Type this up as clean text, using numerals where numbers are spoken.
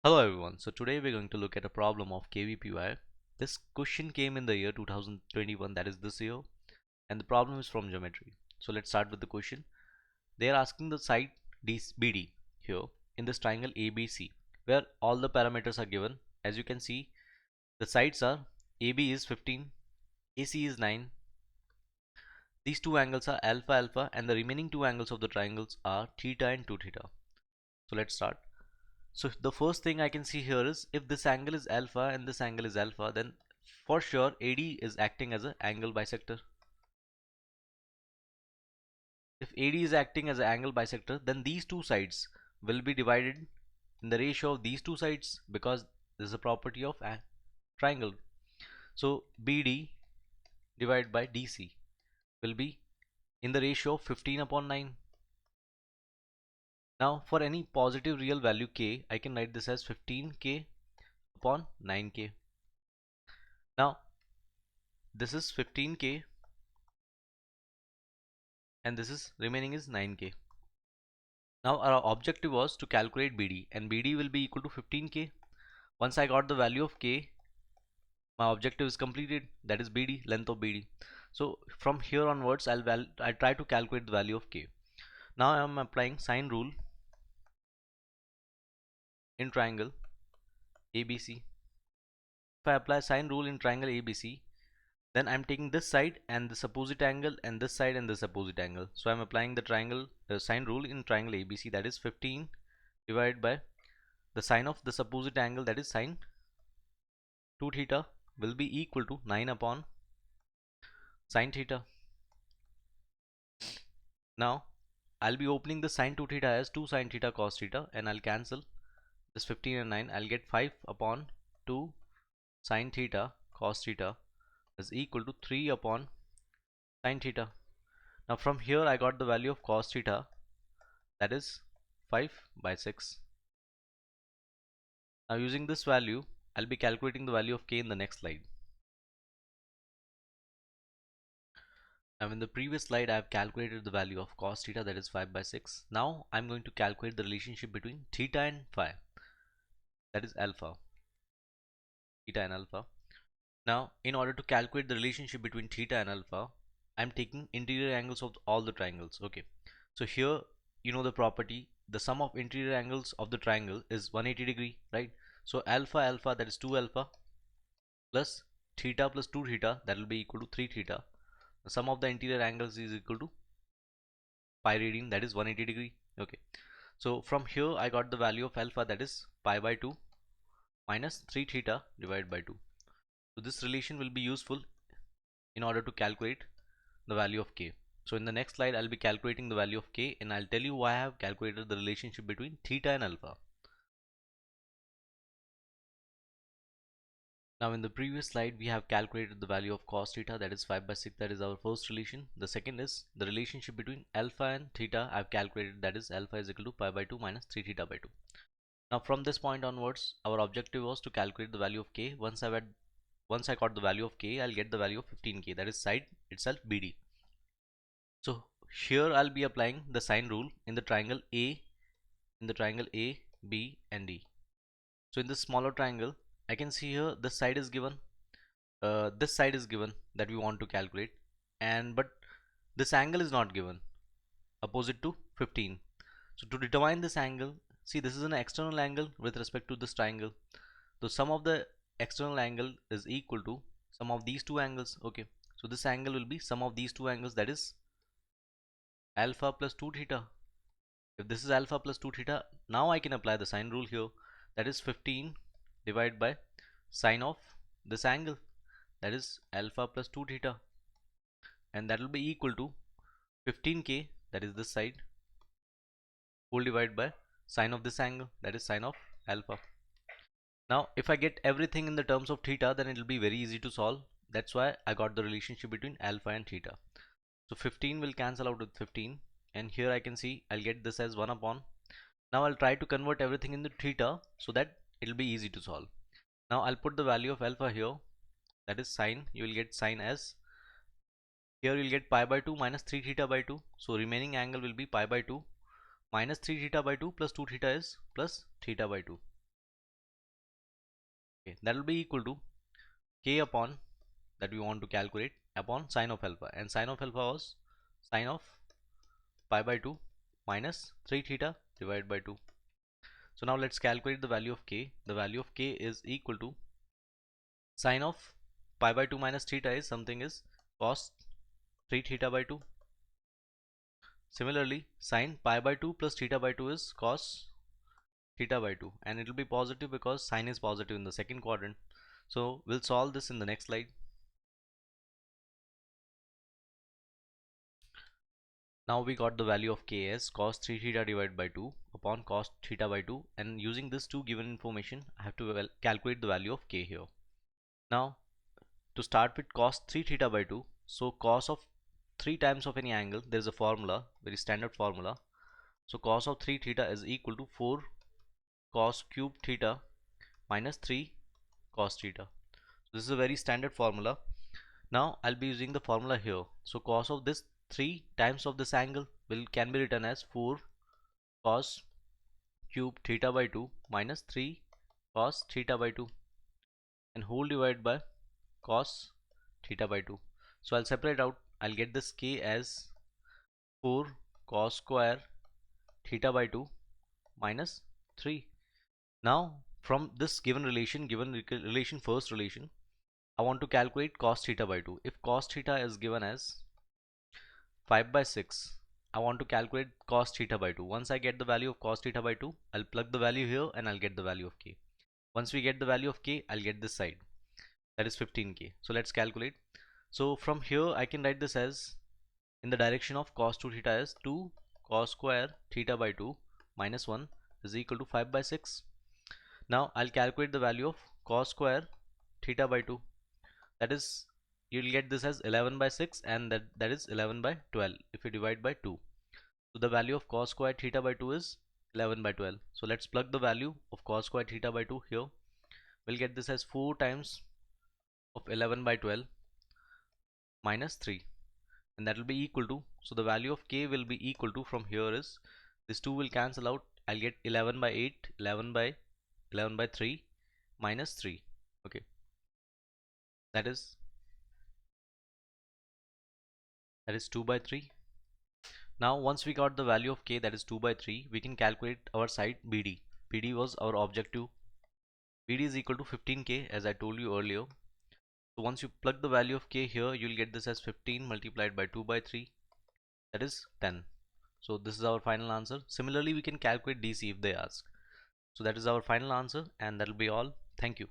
Hello everyone. So today we're going to look at a problem of KVPY. This question came in the year 2021, that is this year, and the problem is from geometry. So let's start with the question. They are asking the side BD here in this triangle ABC, where all the parameters are given. As you can see, the sides are AB is 15, AC is 9. These two angles are alpha alpha, and the remaining two angles of the triangles are theta and 2 theta. So let's start. So the first thing I can see here is if this angle is alpha and this angle is alpha, then for sure AD is acting as an angle bisector. If AD is acting as an angle bisector, then these two sides will be divided in the ratio of these two sides, because this is a property of a triangle. So BD divided by DC will be in the ratio of 15 upon 9. Now for any positive real value k, I can write this as 15k upon 9k. Now this is 15k and this is remaining is 9k. Now our objective was to calculate BD, and BD will be equal to 15k. Once I got the value of k, my objective is completed, that is BD, length of BD. So from here onwards I'll try to calculate the value of k. Now I am applying sine rule in triangle ABC. If I apply sine rule in triangle ABC, then I'm taking this side and this opposite angle and this side and this opposite angle. So I'm applying the sine rule in triangle ABC, that is 15 divided by the sine of this opposite angle, that is sine 2 theta, will be equal to 9 upon sine theta. Now I'll be opening the sine 2 theta as 2 sine theta cos theta, and I'll cancel this 15 and 9. I'll get 5 upon 2 sine theta cos theta is equal to 3 upon sine theta. Now from here I got the value of cos theta, that is 5 by 6. Now using this value, I'll be calculating the value of k in the next slide. Now in the previous slide I have calculated the value of cos theta, that is 5 by 6. Now I'm going to calculate the relationship between theta and phi, that is alpha, theta and alpha. Now in order to calculate the relationship between theta and alpha, I'm taking interior angles of all the triangles. Okay, so here you know the property, the sum of interior angles of the triangle is 180 degree, right? So alpha alpha, that is 2 alpha, plus theta plus 2 theta, that will be equal to 3 theta. The sum of the interior angles is equal to pi radian, that is 180 degree. Okay, so from here I got the value of alpha, that is pi by 2 minus 3 theta divided by 2. So this relation will be useful in order to calculate the value of k. So in the next slide I'll be calculating the value of k, and I'll tell you why I have calculated the relationship between theta and alpha. Now in the previous slide we have calculated the value of cos theta, that is 5 by 6, that is our first relation. The second is the relationship between alpha and theta. I have calculated, that is alpha is equal to pi by 2 minus 3 theta by 2. Now from this point onwards our objective was to calculate the value of k. Once I got the value of k, I'll get the value of 15k, that is side itself BD. So here I'll be applying the sine rule in the triangle A, B and D. So in this smaller triangle I can see here this side is given, that we want to calculate, and but this angle is not given, opposite to 15. So to determine this angle, see this is an external angle with respect to this triangle. The sum of the external angle is equal to sum of these two angles. Okay, so this angle will be sum of these two angles, that is alpha plus 2 theta. If this is alpha plus 2 theta, now I can apply the sine rule here, that is 15 divided by sine of this angle, that is alpha plus 2 theta, and that will be equal to 15k, that is this side, whole divided by sine of this angle, that is sine of alpha. Now if I get everything in the terms of theta, then it will be very easy to solve. That's why I got the relationship between alpha and theta. So 15 will cancel out with 15, and here I can see I'll get this as 1 upon. Now I'll try to convert everything into theta so that it'll be easy to solve. Now I'll put the value of alpha here, that is sine. You will get sine as, here you'll get pi by 2 minus 3 theta by 2. So remaining angle will be pi by 2 minus 3 theta by 2 plus 2 theta is plus theta by 2. Okay, that will be equal to k upon that we want to calculate upon sine of alpha, and sine of alpha was sine of pi by 2 minus 3 theta divided by 2. So now let's calculate the value of k. The value of k is equal to sine of pi by 2 minus theta is something is cos 3 theta by 2. Similarly, sine pi by 2 plus theta by 2 is cos theta by 2, and it will be positive because sine is positive in the second quadrant. So we'll solve this in the next slide. Now we got the value of k as cos 3 theta divided by 2 upon cos theta by 2, and using this two given information I have to calculate the value of k here. Now to start with cos 3 theta by 2, so cos of 3 times of any angle, there is a formula, very standard formula. So cos of 3 theta is equal to 4 cos cube theta minus 3 cos theta. So this is a very standard formula. Now I'll be using the formula here. So cos of this 3 times of this angle can be written as 4 cos cube theta by 2 minus 3 cos theta by 2, and whole divided by cos theta by 2. So I'll separate out. I'll get this k as 4 cos square theta by 2 minus 3. Now from this given relation, first relation, I want to calculate cos theta by 2. If cos theta is given as 5 by 6, I want to calculate cos theta by 2. Once I get the value of cos theta by 2, I'll plug the value here and I'll get the value of k. Once we get the value of k, I'll get this side, that is 15k. So let's calculate. So from here I can write this as, in the direction of cos 2 theta is 2 cos square theta by 2 minus 1 is equal to 5 by 6. Now I'll calculate the value of cos square theta by 2, that is, you'll get this as 11 by 6, and that is 11 by 12 if you divide by 2. So the value of cos square theta by 2 is 11 by 12. So let's plug the value of cos square theta by 2 here. We'll get this as 4 times of 11 by 12 minus 3, and that will be equal to, so the value of k will be equal to, from here is, this 2 will cancel out, I'll get 11 by 8, 11 by 3 minus 3. Okay, that is 2 by 3. Now once we got the value of k, that is 2 by 3, we can calculate our side BD. BD was our objective. BD is equal to 15k, as I told you earlier. So once you plug the value of k here, you'll get this as 15 multiplied by 2 by 3, that is 10. So this is our final answer. Similarly, we can calculate DC if they ask. So that is our final answer, and that will be all. Thank you.